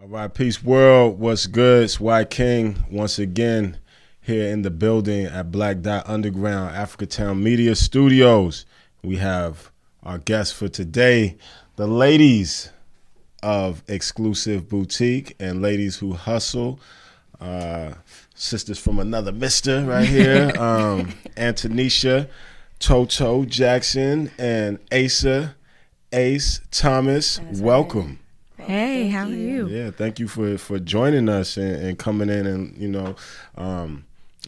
All right, peace world. What's good? It's Wyking once again here in the building at Black Dot Underground, Africatown Media Studios. We have our guests for today, the ladies of Exclusive Boutique and ladies who hustle. Sisters from another mister right here. Antonesha, Toto Jackson, and Aisa, Ace Thomas. That's welcome. Right. Hey, how are you? Yeah, thank you for joining us and coming in and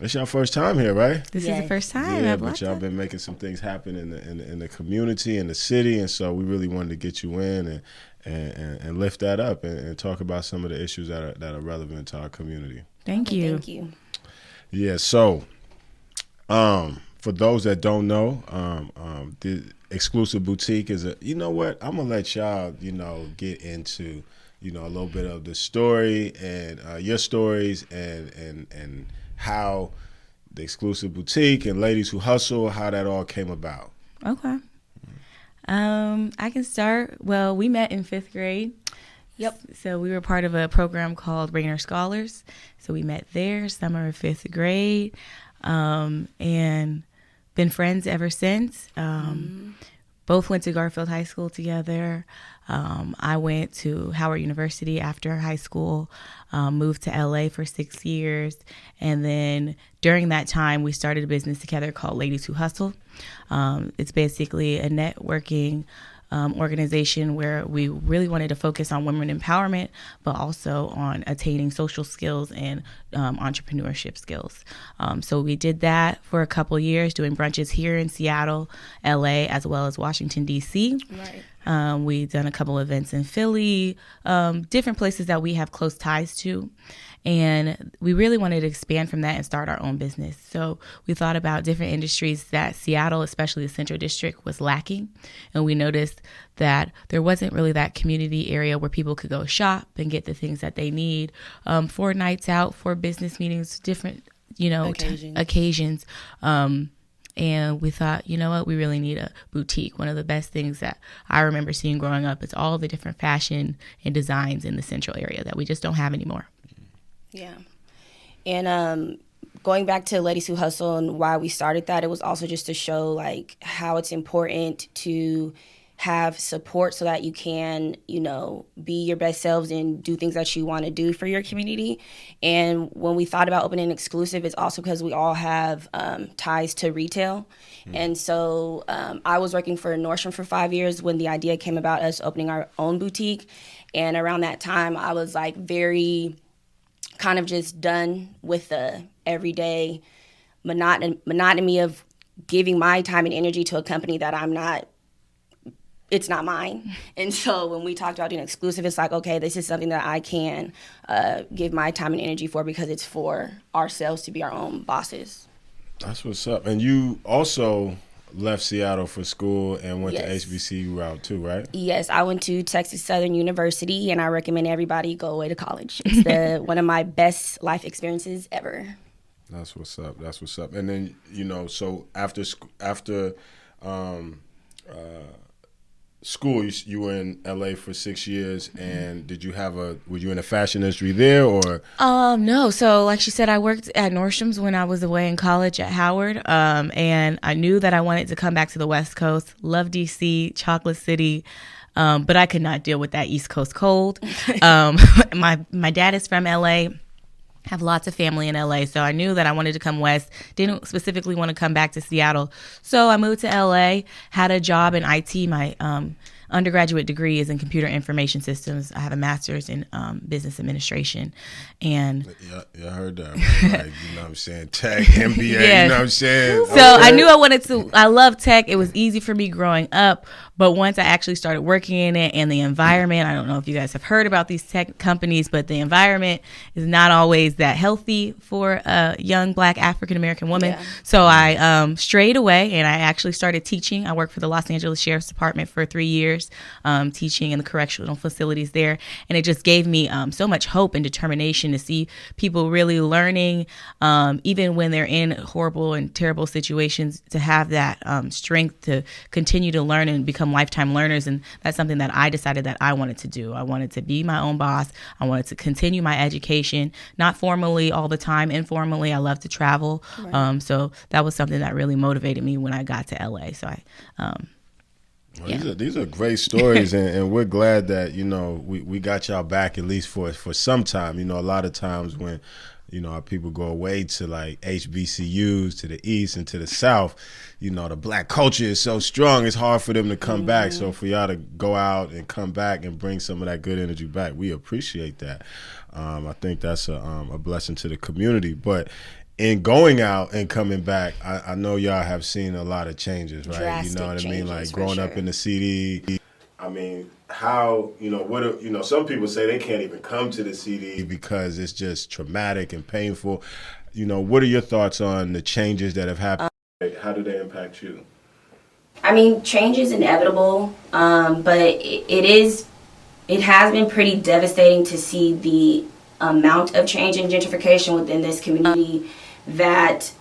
it's your first time here, right? This is the first time. Yeah, but y'all been making some things happen in the community, in the city, and so we really wanted to get you in and lift that up and talk about some of the issues that are relevant to our community. Thank you. Thank you. Yeah, so for those that don't know, the Exclusive Boutique is you know what? I'm gonna let y'all, get into, a little bit of the story and your stories and how the Exclusive Boutique and Ladies Who Hustle, how that all came about. Okay. I can start. Well, we met in 5th grade. Yep. So we were part of a program called Rainer Scholars. So we met there, summer of 5th grade, and been friends ever since. Both went to Garfield High School together. I went to Howard University after high school, moved to LA for 6 years. And then during that time, we started a business together called Ladies Who Hustle. It's basically a networking organization where we really wanted to focus on women empowerment, but also on attaining social skills and entrepreneurship skills. So we did that for a couple years, doing brunches here in Seattle, LA, as well as Washington, D.C. Right. We've done a couple events in Philly, different places that we have close ties to. And we really wanted to expand from that and start our own business. So we thought about different industries that Seattle, especially the Central District, was lacking. And we noticed that there wasn't really that community area where people could go shop and get the things that they need for nights out, for business meetings, different, occasions. And we thought, you know what, we really need a boutique. One of the best things that I remember seeing growing up is all the different fashion and designs in the Central area that we just don't have anymore. Yeah. And going back to Ladies Who Hustle and why we started that, it was also just to show like how it's important to have support so that you can, be your best selves and do things that you want to do for your community. And when we thought about opening Exclusive, it's also because we all have ties to retail. And so I was working for Nordstrom for 5 years when the idea came about us opening our own boutique. And around that time, I was like very kind of just done with the everyday monotony of giving my time and energy to a company that it's not mine. And so when we talked about doing Exclusive, it's like, okay, this is something that I can give my time and energy for because it's for ourselves to be our own bosses. That's what's up. And you also left Seattle for school and went Yes. to HBCU route too, right? Yes, I went to Texas Southern University, and I recommend everybody go away to college. It's one of my best life experiences ever. That's what's up. That's what's up. And then, so after school, you were in LA for 6 years, and were you in the fashion industry there or? No. So like she said, I worked at Nordstrom's when I was away in college at Howard. And I knew that I wanted to come back to the West Coast. Love DC, Chocolate City. But I could not deal with that East Coast cold. My dad is from LA. Have lots of family in LA, so I knew that I wanted to come west. Didn't specifically want to come back to Seattle. So I moved to LA, had a job in IT. My undergraduate degree is in computer information systems. I have a master's in business administration. And yeah, I heard that. Like, what I'm saying? Tech, MBA, yeah. You know what I'm saying? So I knew I wanted to. I love tech. It was easy for me growing up. But once I actually started working in it and the environment, I don't know if you guys have heard about these tech companies, but the environment is not always that healthy for a young Black African-American woman. Yeah. So I strayed away and I actually started teaching. I worked for the Los Angeles Sheriff's Department for 3 years. years teaching in the correctional facilities there. And it just gave me so much hope and determination to see people really learning, even when they're in horrible and terrible situations, to have that strength to continue to learn and become lifetime learners. And that's something that I decided that I wanted to do. I wanted to be my own boss. I wanted to continue my education, not formally all the time, informally. I love to travel. Right. So that was something that really motivated me when I got to LA. So these are great stories, and we're glad that, you know, we got y'all back at least for some time. You know, a lot of times when, you know, our people go away to like HBCUs to the east and to the south, you know, the black culture is so strong, it's hard for them to come back. So for y'all to go out and come back and bring some of that good energy back, we appreciate that. I think that's a blessing to the community. But in going out and coming back, I know y'all have seen a lot of changes, right? Drastic, you know what I mean? Like growing sure. up in the CD. I mean, how, you know, you know, some people say they can't even come to the CD because it's just traumatic and painful. You know, what are your thoughts on the changes that have happened? How do they impact you? I mean, change is inevitable, but it has been pretty devastating to see the amount of change and gentrification within this community that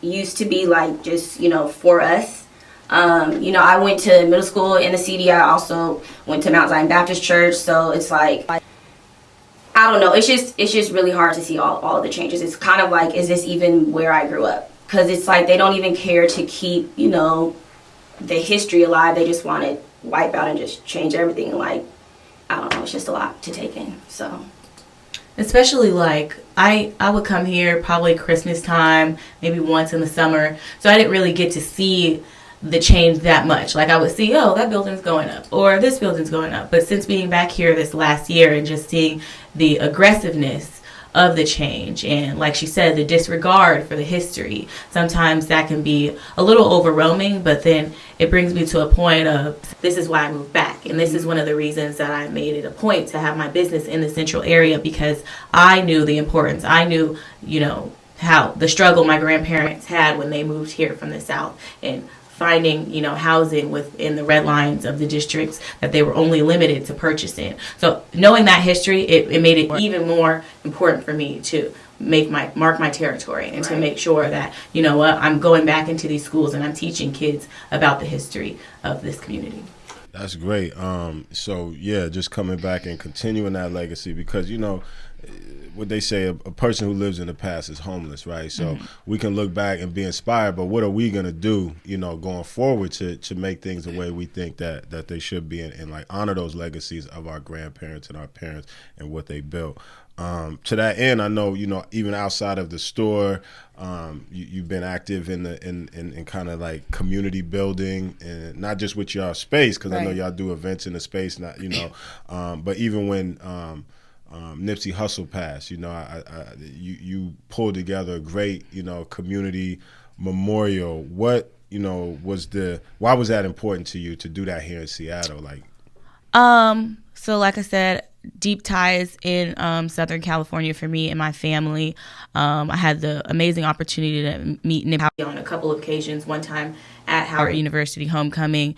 used to be like just, you know, for us. You know, I went to middle school in the CD. I also went to Mount Zion Baptist Church. So it's like, I don't know. It's just really hard to see all of the changes. It's kind of like, is this even where I grew up? Because it's like they don't even care to keep, you know, the history alive. They just want to wipe out and just change everything. And like, I don't know. It's just a lot to take in. So. Especially like I would come here probably Christmas time, maybe once in the summer. So I didn't really get to see the change that much. Like I would see, oh, that building's going up or this building's going up. But since being back here this last year and just seeing the aggressiveness of the change and, like she said, the disregard for the history, sometimes that can be a little overwhelming, but then it brings me to a point of, this is why I moved back. And this is one of the reasons that I made it a point to have my business in the central area, because I knew the importance. I knew, you know, how the struggle my grandparents had when they moved here from the South, and finding, you know, housing within the red lines of the districts that they were only limited to purchasing. So knowing that history, it made it even more important for me to mark my territory and to make sure that, you know what, I'm going back into these schools and I'm teaching kids about the history of this community. That's great. So yeah, just coming back and continuing that legacy, because, you know, what they say, a person who lives in the past is homeless, right? So we can look back and be inspired, but what are we going to do, you know, going forward to make things the way we think that they should be, and like honor those legacies of our grandparents and our parents and what they built. To that end, I know, you know, even outside of the store, you've been active in kind of like community building, and not just with y'all space, because I know y'all do events in the space, not, you know, but even when Nipsey Hussle passed, you know, you pulled together a great, you know, community memorial. What, you know, why was that important to you to do that here in Seattle? Like, so like I said, deep ties in Southern California for me and my family. I had the amazing opportunity to meet Nipsey on a couple of occasions. One time at Howard University homecoming,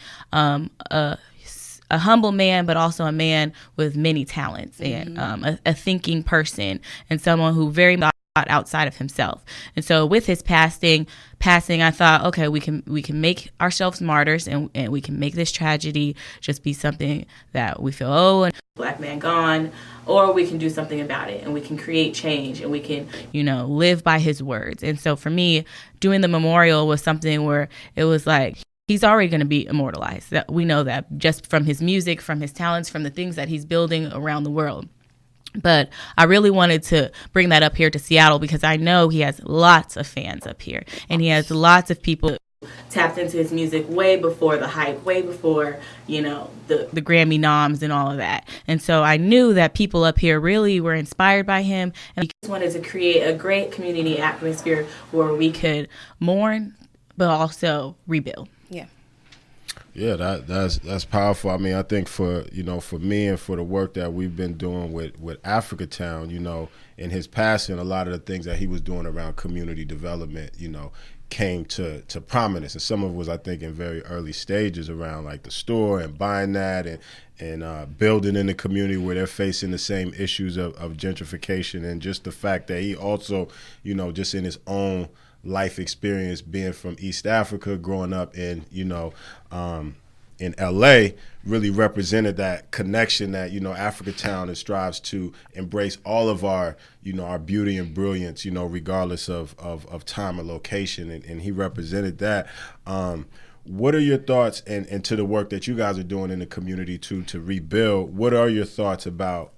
a humble man, but also a man with many talents, and a thinking person, and someone who very much thought outside of himself. And so with his passing, I thought, okay, we can make ourselves martyrs, and we can make this tragedy just be something that we feel, oh, and black man gone, or we can do something about it, and we can create change, and we can, you know, live by his words. And so for me, doing the memorial was something where it was like, he's already going to be immortalized. That we know that just from his music, from his talents, from the things that he's building around the world. But I really wanted to bring that up here to Seattle, because I know he has lots of fans up here, and he has lots of people tapped into his music way before the hype, way before, you know, the Grammy noms and all of that. And so I knew that people up here really were inspired by him, and we just wanted to create a great community atmosphere where we could mourn, but also rebuild. Yeah, that's powerful. I mean, I think for me and for the work that we've been doing with Africatown, you know, in his passing, a lot of the things that he was doing around community development, you know, came to prominence, and some of it was, I think, in very early stages around like the store and buying that and building in the community where they're facing the same issues of gentrification, and just the fact that he also, you know, just in his own life experience, being from East Africa, growing up in, you know, in LA, really represented that connection that, you know, Africatown strives to embrace all of our, you know, our beauty and brilliance, you know, regardless of time or location, and he represented that. What are your thoughts, and to the work that you guys are doing in the community to rebuild, what are your thoughts about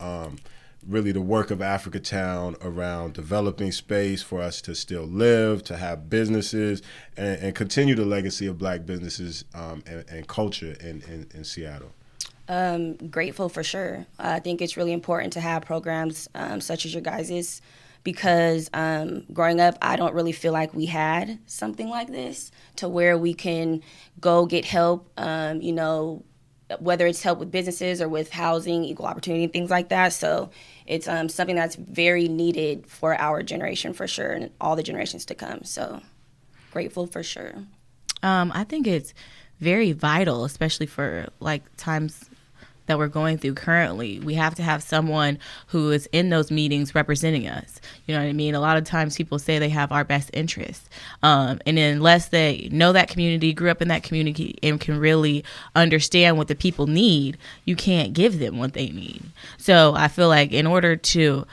really the work of Africatown around developing space for us to still live, to have businesses, and continue the legacy of Black businesses and culture in Seattle? Grateful for sure. I think it's really important to have programs such as your guys's, because growing up, I don't really feel like we had something like this to where we can go get help, you know, whether it's help with businesses or with housing, equal opportunity, things like that. So it's something that's very needed for our generation for sure, and all the generations to come. So grateful for sure. I think it's very vital, especially for like times that we're going through currently. We have to have someone who is in those meetings representing us. You know what I mean? A lot of times people say they have our best interests. And unless they know that community, grew up in that community, and can really understand what the people need, you can't give them what they need. So I feel like in order to,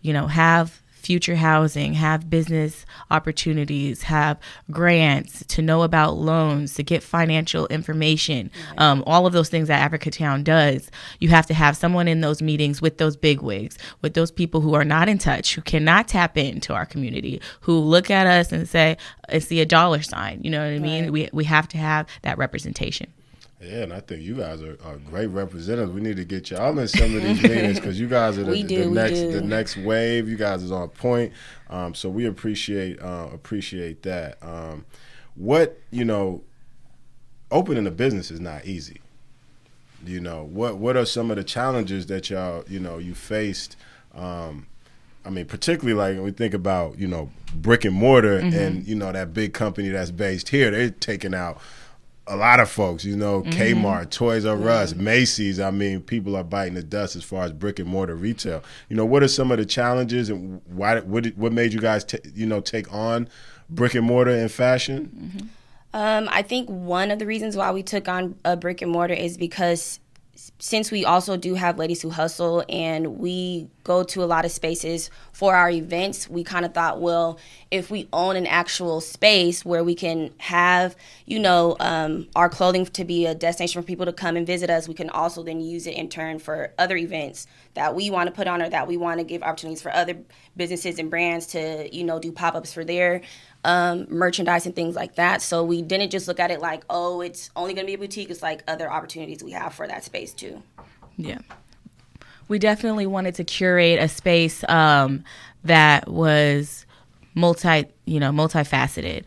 you know, have future housing, have business opportunities, have grants, to know about loans, to get financial information, all of those things that Africatown does, you have to have someone in those meetings with those bigwigs, with those people who are not in touch, who cannot tap into our community, who look at us and say, I see a dollar sign. You know what I mean? We have to have that representation. Yeah, and I think you guys are great representatives. We need to get y'all in some of these meetings, because you guys are the next wave. You guys is on point. So we appreciate that. What, you know, opening a business is not easy. You know, what are some of the challenges that y'all, you know, you faced? I mean, particularly like when we think about, you know, brick and mortar, and, you know, that big company that's based here, they're taking out a lot of folks, you know, Kmart, Toys R Us, Macy's. I mean, people are biting the dust as far as brick and mortar retail. You know, what are some of the challenges, and what made you guys, take on brick and mortar in fashion? I think one of the reasons why we took on a brick and mortar is because since we also do have Ladies Who Hustle, and we go to a lot of spaces for our events, we kind of thought, well, if we own an actual space where we can have, you know, our clothing to be a destination for people to come and visit us, we can also then use it in turn for other events that we want to put on, or that we want to give opportunities for other businesses and brands to, you know, do pop-ups for their merchandise and things like that. So we didn't just look at it like, oh, it's only going to be a boutique. It's like other opportunities we have for that space too. Yeah. We definitely wanted to curate a space that was multifaceted.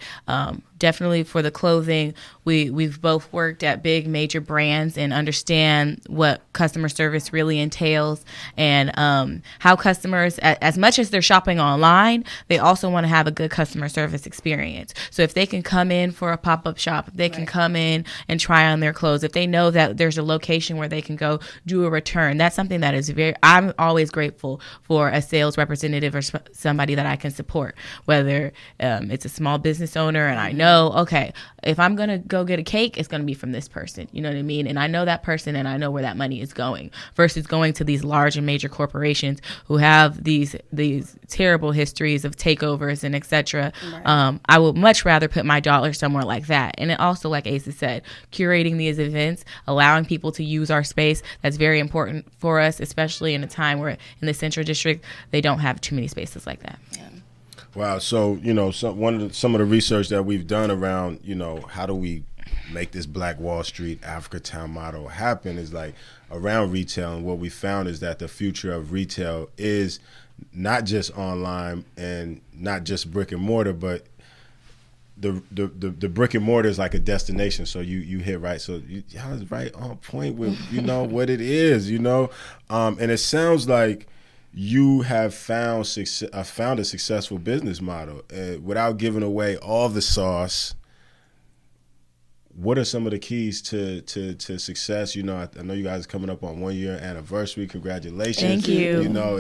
Definitely for the clothing, we've both worked at big major brands and understand what customer service really entails, and how customers, as much as they're shopping online, they also want to have a good customer service experience. So if they can come in for a pop-up shop, if they can come in and try on their clothes, if they know that there's a location where they can go do a return, that's something that is I'm always grateful for a sales representative or somebody that I can support, whether it's a small business owner and I know, okay, if I'm going to go get a cake, it's going to be from this person. You know what I mean? And I know that person, and I know where that money is going, versus going to these large and major corporations who have these terrible histories of takeovers and et cetera. Right. I would much rather put my dollar somewhere like that. And it also, like Aisa said, curating these events, allowing people to use our space, that's very important for us, especially in a time where in the Central District, they don't have too many spaces like that. Yeah. Wow. So, you know, some of the research that we've done around, you know, how do we make this Black Wall Street Africatown model happen is like around retail. And what we found is that the future of retail is not just online and not just brick and mortar, but the brick and mortar is like a destination. So you hit right. So y'all is right on point with, you know, what it is, you know. And it sounds like you have found a successful business model without giving away all the sauce. What are some of the keys to success? You know, I know you guys are coming up on 1 year anniversary. Congratulations! Thank you. You know,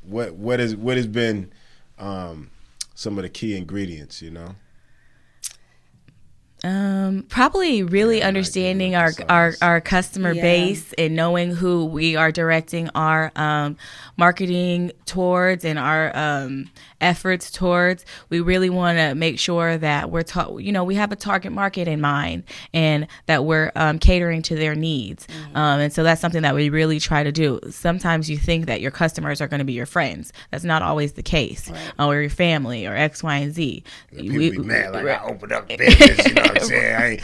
what has been some of the key ingredients? You know. Probably really understanding our customer base and knowing who we are directing our marketing towards and our efforts towards. We really want to make sure that we have a target market in mind and that we're catering to their needs. And so that's something that we really try to do. Sometimes you think that your customers are going to be your friends. That's not always the case, or your family or X, Y, and Z. People be mad like I opened up a business, you know what I'm saying?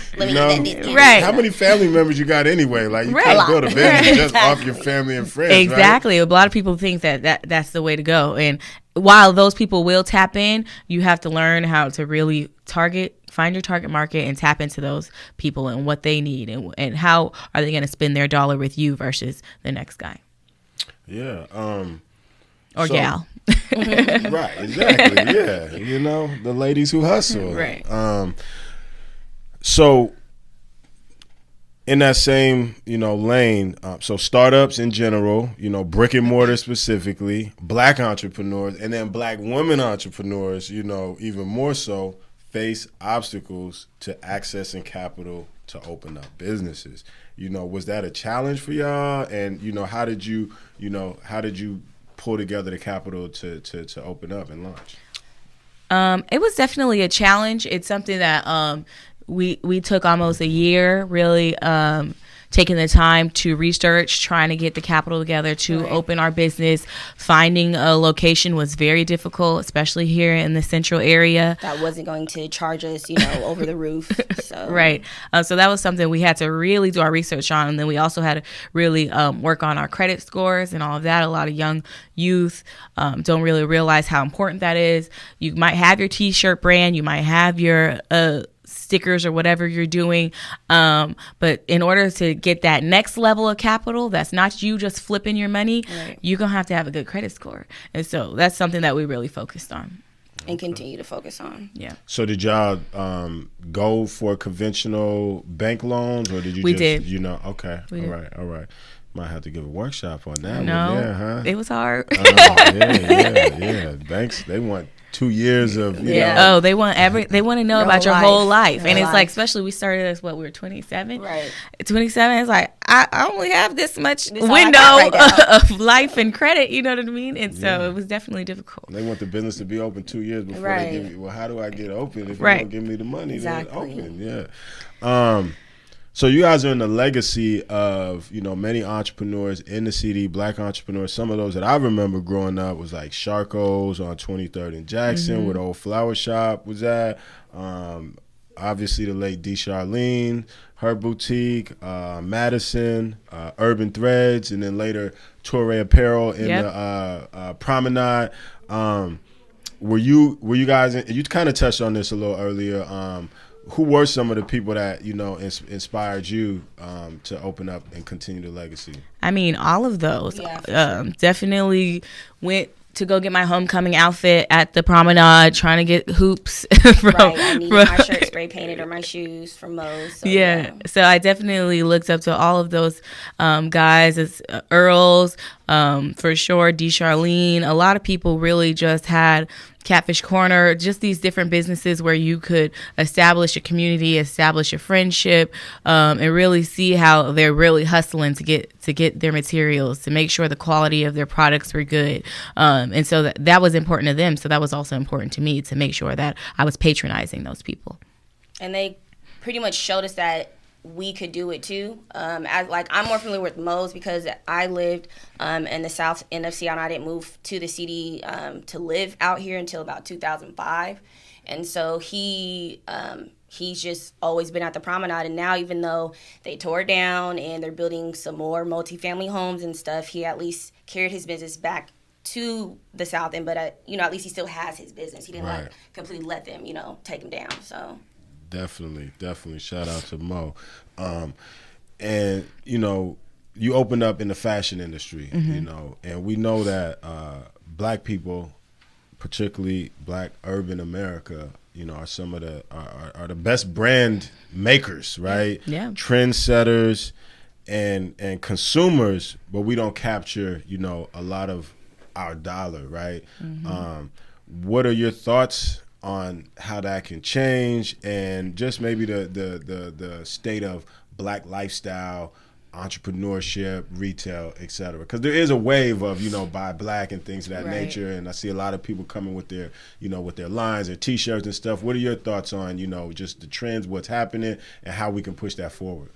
Right. How many family members you got anyway? Like you can't build a business just off your family and friends. Exactly. Right? A lot of people think that's the way to go. And while those people will tap in, you have to learn how to really find your target market and tap into those people and what they need and how are they going to spend their dollar with you versus the next guy. Yeah. Or gal. Right. Exactly. Yeah. You know, the ladies who hustle. Right. So in that same, lane, so startups in general, brick and mortar specifically, black entrepreneurs, and then black women entrepreneurs, even more so, face obstacles to accessing capital to open up businesses. Was that a challenge for y'all? And, how did you pull together the capital to open up and launch? It was definitely a challenge. It's something that we took almost a year really taking the time to research, trying to get the capital together to open our business. Finding a location was very difficult, especially here in the central area. That wasn't going to charge us, over the roof. So. Right. So that was something we had to really do our research on. And then we also had to really work on our credit scores and all of that. A lot of young youth don't really realize how important that is. You might have your T-shirt brand. You might have your stickers or whatever you're doing. But in order to get that next level of capital, that's not you just flipping your money, you're going to have a good credit score. And so that's something that we really focused on. And continue to focus on. Yeah. So did y'all go for conventional bank loans or did you We did. Okay. We all right. Might have to give a workshop on that. No, one. Yeah, huh? It was hard. Yeah. Banks, they want 2 years of Oh, they want to know about your whole life. And it's life. like, especially we started as we were 27. Right. 27 is like I only have this much window of life and credit, you know what I mean? And so it was definitely difficult. They want the business to be open 2 years before they give you, well, how do I get open if you don't give me the money to open? Yeah. So you guys are in the legacy of, many entrepreneurs in the city, black entrepreneurs. Some of those that I remember growing up was like Charco's on 23rd and Jackson, where the old flower shop was at. Obviously the late D. Charlene, her boutique, Madison, Urban Threads, and then later Torre Apparel in the Promenade. Were you guys, you kind of touched on this a little earlier, who were some of the people that, inspired you to open up and continue the legacy? I mean, all of those. Yeah, for sure. Definitely went to go get my homecoming outfit at the Promenade, trying to get hoops. I needed my shirt spray painted or my shoes from Moe's. So, So I definitely looked up to all of those guys. As Earls, for sure, D. Charlene. A lot of people really just had Catfish Corner, just these different businesses where you could establish a community, establish a friendship, and really see how they're really hustling to get their materials, to make sure the quality of their products were good. And so that was important to them. So that was also important to me to make sure that I was patronizing those people. And they pretty much showed us that we could do it too. I'm more familiar with Moe's because I lived in the south end of Seattle. I didn't move to the city to live out here until about 2005, and so he's just always been at the Promenade. And now, even though they tore it down and they're building some more multifamily homes and stuff, he at least carried his business back to the south end. But at least he still has his business. He didn't completely let them take him down. So. Definitely. Shout out to Mo. And, you opened up in the fashion industry, you know, and we know that black people, particularly black urban America, you know, are some of the are the best brand makers, right? Yeah. Trendsetters and consumers, but we don't capture, you know, a lot of our dollar, right? What are your thoughts on how that can change, and just maybe the state of black lifestyle, entrepreneurship, retail, et cetera? Because there is a wave of, you know, buy black and things of that nature, and I see a lot of people coming with their, you know, with their lines, their T-shirts and stuff. What are your thoughts on, you know, just the trends, what's happening, and how we can push that forward?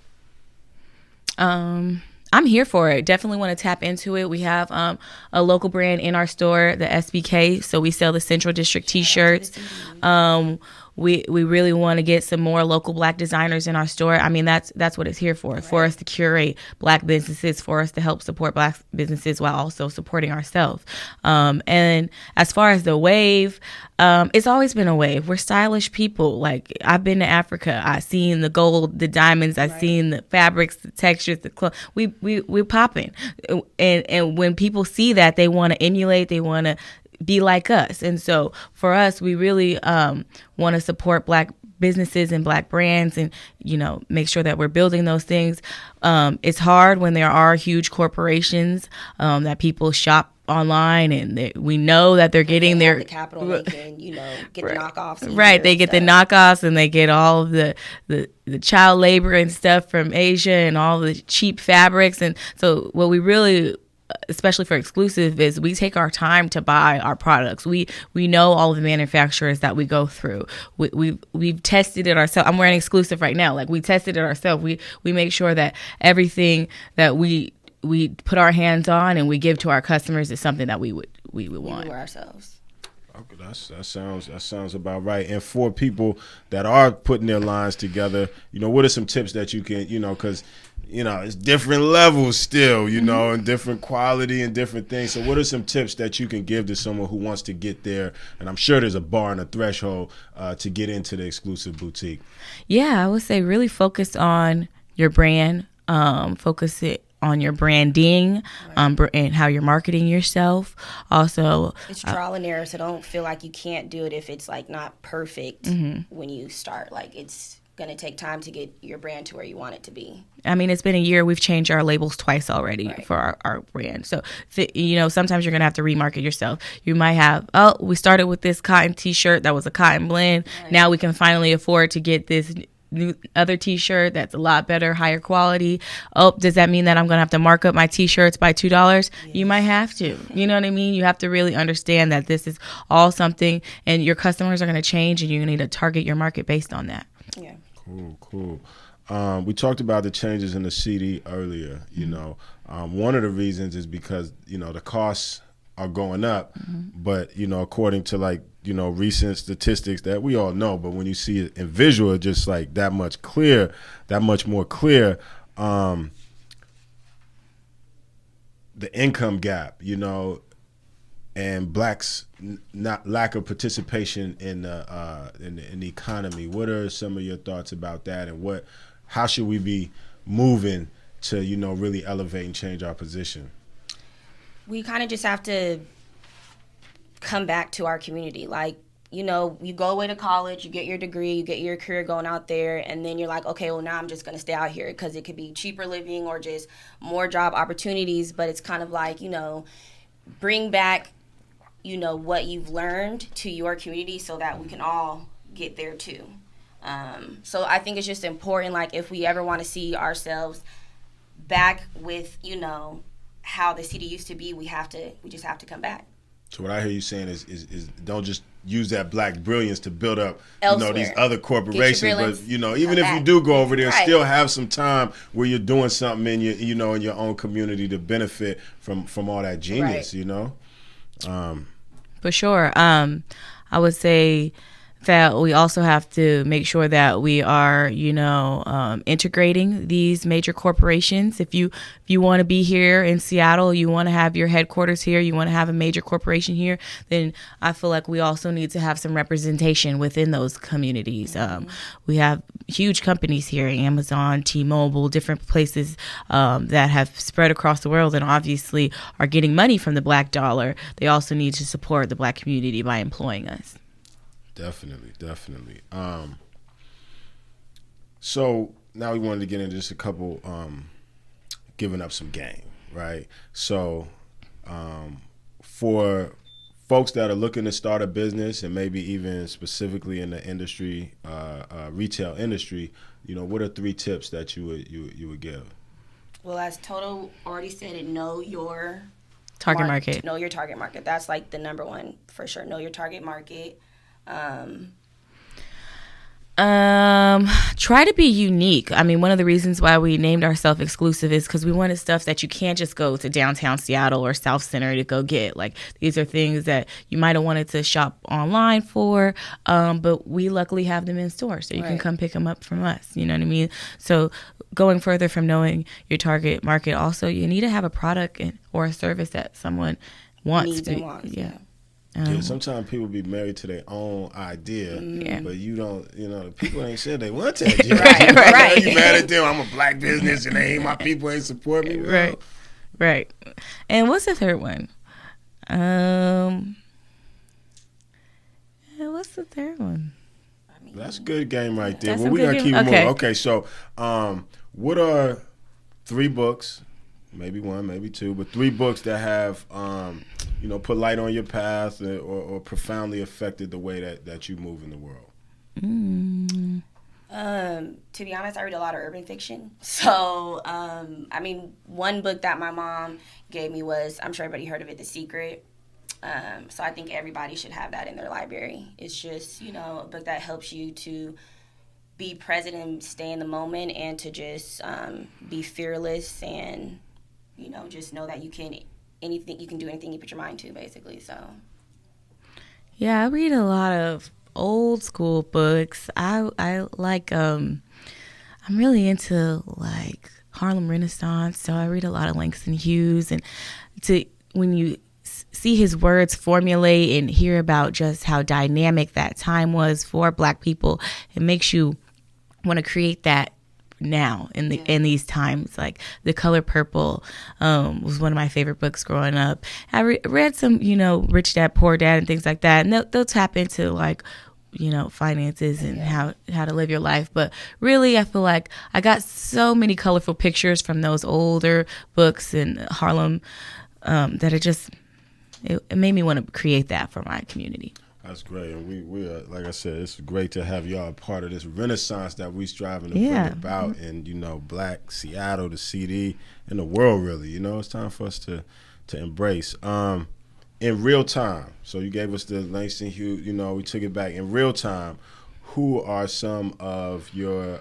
I'm here for it. Definitely want to tap into it. We have a local brand in our store, the SBK. So we sell the Central District T-shirts. We really want to get some more local black designers in our store. I mean, that's what it's here for us to curate black businesses, for us to help support black businesses while also supporting ourselves. And as far as the wave, it's always been a wave. We're stylish people. Like, I've been to Africa. I've seen the gold, the diamonds. I've seen the fabrics, the textures, the clothes. We're popping. And when people see that, they want to emulate. They want to be like us. And so for us, we really want to support black businesses and black brands, and, you know, make sure that we're building those things. It's hard when there are huge corporations that people shop online, and we know that they're getting their the capital, they can, you know, get the knockoffs. Right, they get the knockoffs, and they get all of the child labor and stuff from Asia and all the cheap fabrics. And so what we really, especially for exclusive, is we take our time to buy our products. We know all of the manufacturers that we go through. We've tested it ourselves. I'm wearing exclusive right now. Like, we tested it ourselves. We make sure that everything that we put our hands on and we give to our customers is something that we would want. We wear ourselves. Okay, that sounds about right. And for people that are putting their lines together, you know, what are some tips that you can, you know, because, you know, it's different levels still, you know, and different quality and different things. So what are some tips that you can give to someone who wants to get there? And I'm sure there's a bar and a threshold to get into the exclusive boutique. Yeah, I would say really focus on your brand, focus it on your branding, and how you're marketing yourself. Also, it's trial and error, so don't feel like you can't do it if it's like not perfect when you start. Like, it's going to take time to get your brand to where you want it to be. I mean, it's been a year. We've changed our labels twice already for our brand. So, you know, sometimes you're going to have to remarket yourself. You might have, we started with this cotton T-shirt that was a cotton blend. Right. Now we can finally afford to get this new other T-shirt that's a lot better, higher quality. Oh, does that mean that I'm going to have to mark up my T-shirts by $2? Yes. You might have to. You know what I mean? You have to really understand that this is all something, and your customers are going to change, and you need to target your market based on that. Yeah. Cool. We talked about the changes in the CD earlier. You know, one of the reasons is because, you know, the costs are going up, but, you know, according to, like, you know, recent statistics that we all know, but when you see it in visual, just like that much more clear, the income gap, you know, and blacks not lack of participation in the economy. What are some of your thoughts about that, and how should we be moving to, you know, really elevate and change our position? We kind of just have to come back to our community. Like, you know, you go away to college, you get your degree, you get your career going out there, and then you're like, okay, well, now I'm just going to stay out here because it could be cheaper living or just more job opportunities. But it's kind of like, you know, bring back, you know, what you've learned to your community so that we can all get there too. So I think it's just important, like, if we ever want to see ourselves back with, you know, how the city used to be, we just have to come back. So what I hear you saying is don't just use that black brilliance to build up, elsewhere, you know, these other corporations, but, you know, even if back. You do go over there, still have some time where you're doing something in your, you know, in your own community to benefit from all that genius, you know. For sure. I would say that we also have to make sure that we are, integrating these major corporations. If you want to be here in Seattle, you want to have your headquarters here, you want to have a major corporation here, then I feel like we also need to have some representation within those communities. We have huge companies here, Amazon, T-Mobile, different places that have spread across the world and obviously are getting money from the Black dollar. They also need to support the Black community by employing us. Definitely. So now we wanted to get into just a couple, giving up some game, right? So for folks that are looking to start a business and maybe even specifically in the industry, retail industry, what are 3 tips that you would give? Well, as Toto already said, know your target market. Know your target market. That's like the number one for sure. Know your target market. Try to be unique. I mean, one of the reasons why we named ourselves exclusive is because we wanted stuff that you can't just go to downtown Seattle or South Center to go get. Like, these are things that you might have wanted to shop online for, but we luckily have them in store, so you can come pick them up from us. You know what I mean? So going further from knowing your target market, also you need to have a product or a service that someone wants. Yeah. Sometimes people be married to their own idea, but you don't, the people ain't said they want that. Right. You mad at them? I'm a Black business and my people ain't support me. Right. And what's the third one? What's the third one? That's a good game right there. Well, we got to keep it moving. Okay, so what are 3 books, maybe 1, maybe 2, but 3 books that have, put light on your path or profoundly affected the way that you move in the world? To be honest, I read a lot of urban fiction. So, one book that my mom gave me was, I'm sure everybody heard of it, The Secret. So I think everybody should have that in their library. It's just, a book that helps you to be present and stay in the moment and to just be fearless and, just know that you can do anything you put your mind to, basically. So, yeah, I read a lot of old school books. I like I'm really into like Harlem Renaissance, so I read a lot of Langston Hughes, and when you see his words formulate and hear about just how dynamic that time was for Black people, it makes you want to create that now in these times. Like The Color Purple was one of my favorite books growing up. I read some Rich Dad Poor Dad and things like that, and they'll tap into like finances and how to live your life. But really, I feel like I got so many colorful pictures from those older books in Harlem that it made me want to create that for my community. That's great. And we are, like I said, it's great to have y'all a part of this renaissance that we striving to bring about in, Black Seattle, the CD, and the world, really. It's time for us to embrace. In real time, so you gave us the Langston Hughes, we took it back. In real time, who are some of your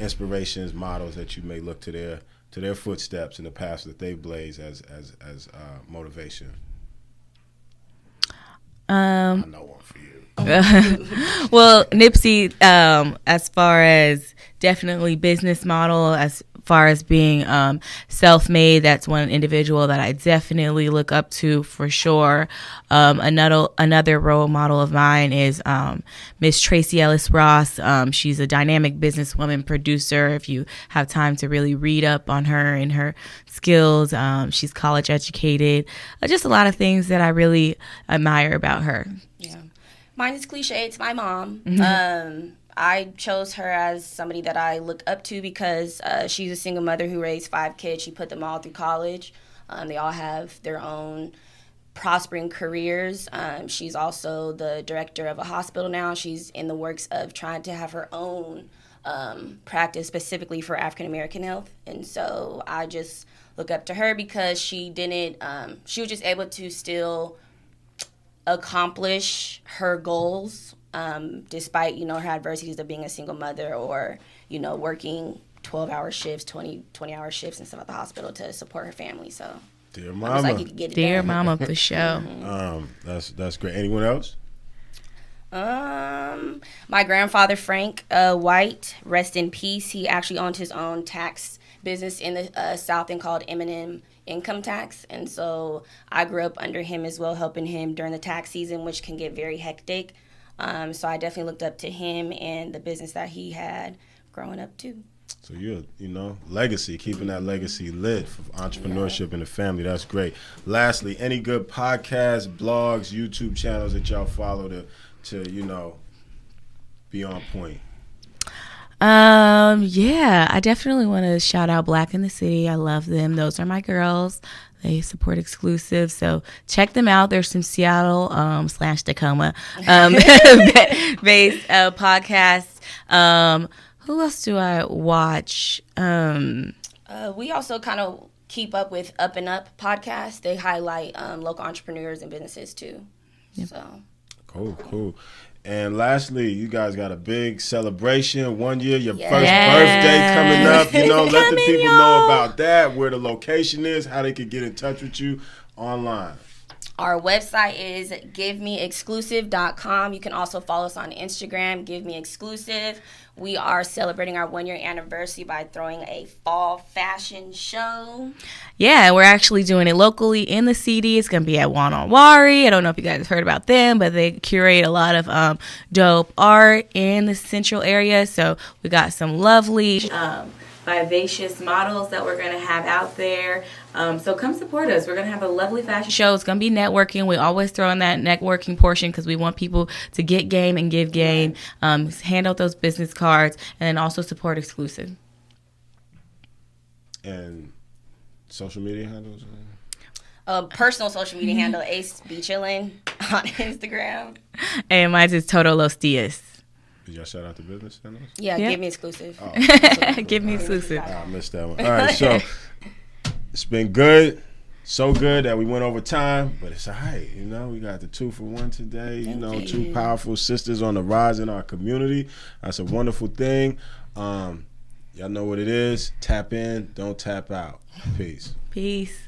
inspirations, models that you may look to their footsteps in the paths that they blaze as motivation? I know one for you. Well, Nipsey, as far as definitely business model, as far as being self-made, that's one individual that I definitely look up to for sure. Another role model of mine is Miss Tracy Ellis Ross. She's a dynamic businesswoman, producer. If you have time to really read up on her and her skills, she's college educated. Just a lot of things that I really admire about her. Yeah, mine is cliche. It's my mom. Mm-hmm. I chose her as somebody that I look up to because she's a single mother who raised 5 kids. She put them all through college. They all have their own prospering careers. She's also the director of a hospital now. She's in the works of trying to have her own practice specifically for African American health. And so I just look up to her because she was just able to still accomplish her goals despite, her adversities of being a single mother or, working 12-hour shifts, 20-hour shifts and stuff at the hospital to support her family. So, dear mama, get it done. Mama, for sure. That's great. Anyone else? My grandfather, Frank White, rest in peace. He actually owned his own tax business in the South and called M&M Income Tax. And so I grew up under him as well, helping him during the tax season, which can get very hectic. So I definitely looked up to him and the business that he had growing up too. So you're, legacy, keeping that legacy lit for entrepreneurship in the family. That's great. Lastly, any good podcasts, blogs, YouTube channels that y'all follow to be on point? Yeah, I definitely want to shout out Black in the City. I love them. Those are my girls. They support exclusive, so check them out. There's some Seattle / Tacoma based podcasts. Who else do I watch? We also kind of keep up with Up and Up podcast. They highlight local entrepreneurs and businesses too. Yep. So cool. And lastly, you guys got a big celebration. 1 year, your first birthday coming up. Let the people know about that, where the location is, how they can get in touch with you online. Our website is givemeexclusive.com. You can also follow us on Instagram, Give Me Exclusive. We are celebrating our 1 year anniversary by throwing a fall fashion show. Yeah, we're actually doing it locally in the CD. It's going to be at Wanawari. I don't know if you guys have heard about them, but they curate a lot of dope art in the central area. So we got some lovely vivacious models that we're going to have out there. So come support us. We're going to have a lovely fashion show. It's going to be networking. We always throw in that networking portion because we want people to get game and give game, hand out those business cards, and then also support exclusive. And social media handles? Personal social media handle, Ace Be Chillin' on Instagram. And mine is Todo Los Dias. Did y'all shout out the business handles? Yeah, Give Me Exclusive. Oh, Give Me Exclusive. I missed that one. All right, so it's been good. So good that we went over time, but it's all right. We got the 2 for 1 today. Thank two you. powerful sisters on the rise in our community. That's a wonderful thing. Y'all know what it is. Tap in, don't tap out. Peace. Peace.